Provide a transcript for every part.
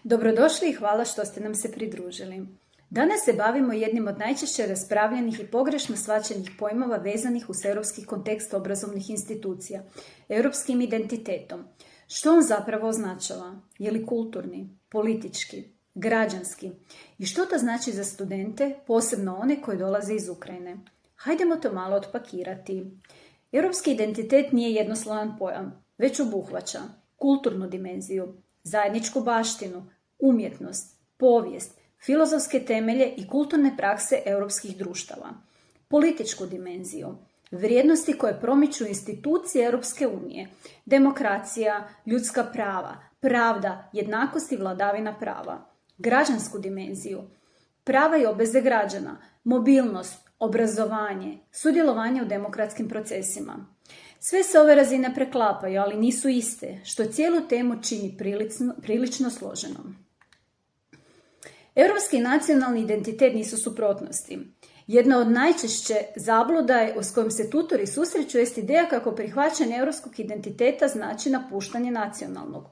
Dobrodošli i hvala što ste nam se pridružili. Danas se bavimo jednim od najčešće raspravljenih i pogrešno shvaćenih pojmova vezanih uz europski kontekst obrazovnih institucija, europskim identitetom. Što on zapravo označava? Je li kulturni, politički, građanski? I što to znači za studente, posebno one koji dolaze iz Ukrajine? Hajdemo to malo otpakirati. Europski identitet nije jednoslovan pojam, već obuhvaća kulturnu dimenziju, zajedničku baštinu, umjetnost, povijest, filozofske temelje i kulturne prakse europskih društava, političku dimenziju, vrijednosti koje promiču institucije Europske unije, demokracija, ljudska prava, pravda, jednakost i vladavina prava, građansku dimenziju, prava i obveze građana, mobilnost, obrazovanje, sudjelovanje u demokratskim procesima. Sve se ove razine preklapaju, ali nisu iste, što cijelu temu čini prilično složenom. Europski i nacionalni identitet nisu suprotnosti. Jedna od najčešće zabluda s kojom se tutori susreću jest ideja kako prihvaćanje europskog identiteta znači napuštanje nacionalnog.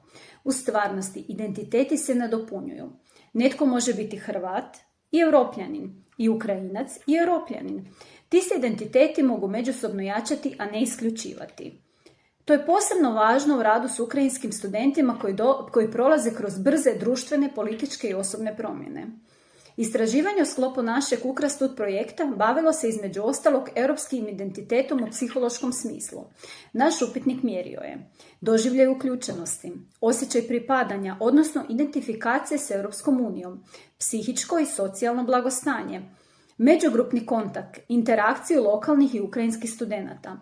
U stvarnosti, identiteti se nadopunjuju. Netko može biti Hrvat i Europljanin, i Ukrajinac i Europljanin. Ti se identiteti mogu međusobno jačati, a ne isključivati. To je posebno važno u radu s ukrajinskim studentima koji prolaze kroz brze društvene, političke i osobne promjene. Istraživanje u sklopu našeg Ukrastud projekta bavilo se između ostalog europskim identitetom u psihološkom smislu. Naš upitnik mjerio je doživljaj uključenosti, osjećaj pripadanja, odnosno identifikacije s Europskom unijom, psihičko i socijalno blagostanje, međugrupni kontakt, interakciju lokalnih i ukrajinskih studenata.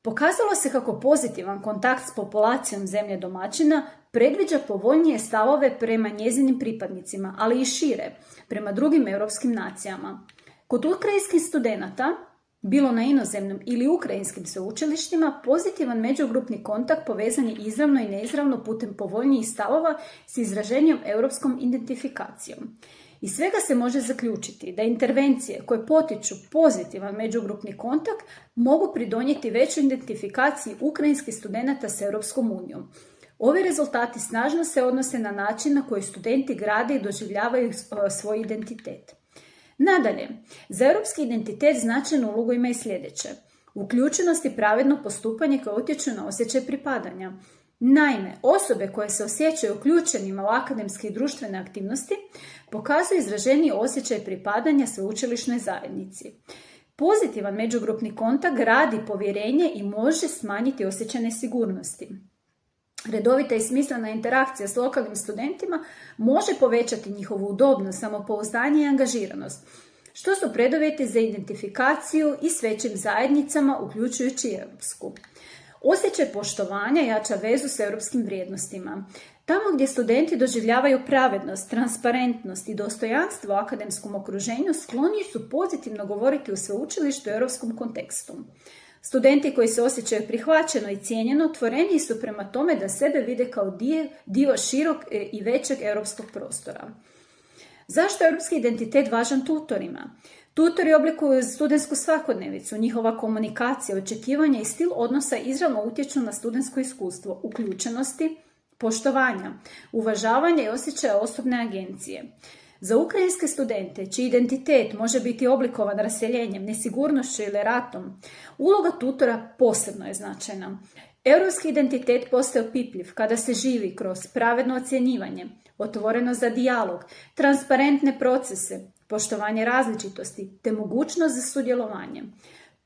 Pokazalo se kako pozitivan kontakt s populacijom zemlje domaćina predviđa povoljnije stavove prema njezinim pripadnicima, ali i šire, prema drugim europskim nacijama. Kod ukrajinskih studenata, bilo na inozemnom ili ukrajinskim sveučilištima, pozitivan međugrupni kontakt povezan je izravno i neizravno putem povoljnijih stavova s izraženjem europskom identifikacijom. Iz svega se može zaključiti da intervencije koje potiču pozitivan međugrupni kontakt mogu pridonijeti većoj identifikaciji ukrajinskih studenata s Europskom unijom. Ovi rezultati snažno se odnose na način na koji studenti grade i doživljavaju svoj identitet. Nadalje, za europski identitet značajnu ulogu ima i sljedeće: uključenost i pravedno postupanje koje utječu na osjećaj pripadanja. Naime, osobe koje se osjećaju uključenima u akademske i društvene aktivnosti pokazuju izraženiji osjećaj pripadanja sveučilišnoj zajednici. Pozitivan međugrupni kontakt gradi povjerenje i može smanjiti osjećaj nesigurnosti. Redovita i smislena interakcija s lokalnim studentima može povećati njihovu udobnost, samopouzdanje i angažiranost, što su preduvjeti za identifikaciju i s većim zajednicama, uključujući i europsku. Osjećaj poštovanja jača vezu s europskim vrijednostima. Tamo gdje studenti doživljavaju pravednost, transparentnost i dostojanstvo u akademskom okruženju, skloni su pozitivno govoriti o sveučilištu u europskom kontekstu. Studenti koji se osjećaju prihvaćeno i cijenjeno otvoreniji su prema tome da sebe vide kao dio širok i većeg europskog prostora. Zašto je europski identitet važan tutorima? Tutori oblikuju studentsku svakodnevicu, njihova komunikacija, očekivanja i stil odnosa izravno utječu na studentsko iskustvo, uključenosti, poštovanja, uvažavanja i osjećaja osobne agencije. Za ukrajinske studente, čiji identitet može biti oblikovan raseljenjem, nesigurnošću ili ratom, uloga tutora posebno je značajna. Europski identitet postaje opipljiv kada se živi kroz pravedno ocjenjivanje, otvoreno za dijalog, transparentne procese, poštovanje različitosti te mogućnost za sudjelovanje.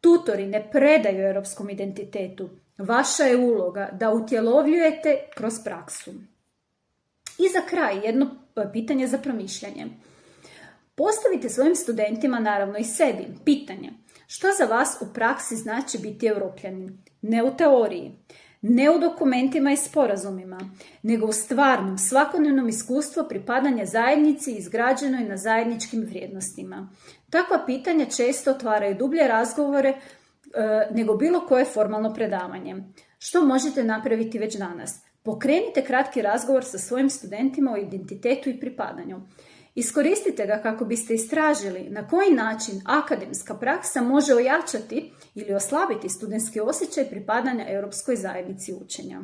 Tutori ne predaju europskom identitetu. Vaša je uloga da utjelovljujete kroz praksu. I za kraj jedno pitanje za promišljanje. Postavite svojim studentima, naravno i sebi, pitanje: što za vas u praksi znači biti Europljanin? Ne u teoriji, ne u dokumentima i sporazumima, nego u stvarnom, svakodnevnom iskustvu pripadanja zajednici izgrađenoj na zajedničkim vrijednostima. Takva pitanja često otvaraju dublje razgovore nego bilo koje formalno predavanje. Što možete napraviti već danas? Pokrenite kratki razgovor sa svojim studentima o identitetu i pripadanju. Iskoristite ga kako biste istražili na koji način akademska praksa može ojačati ili oslabiti studentski osjećaj pripadanja europskoj zajednici učenja.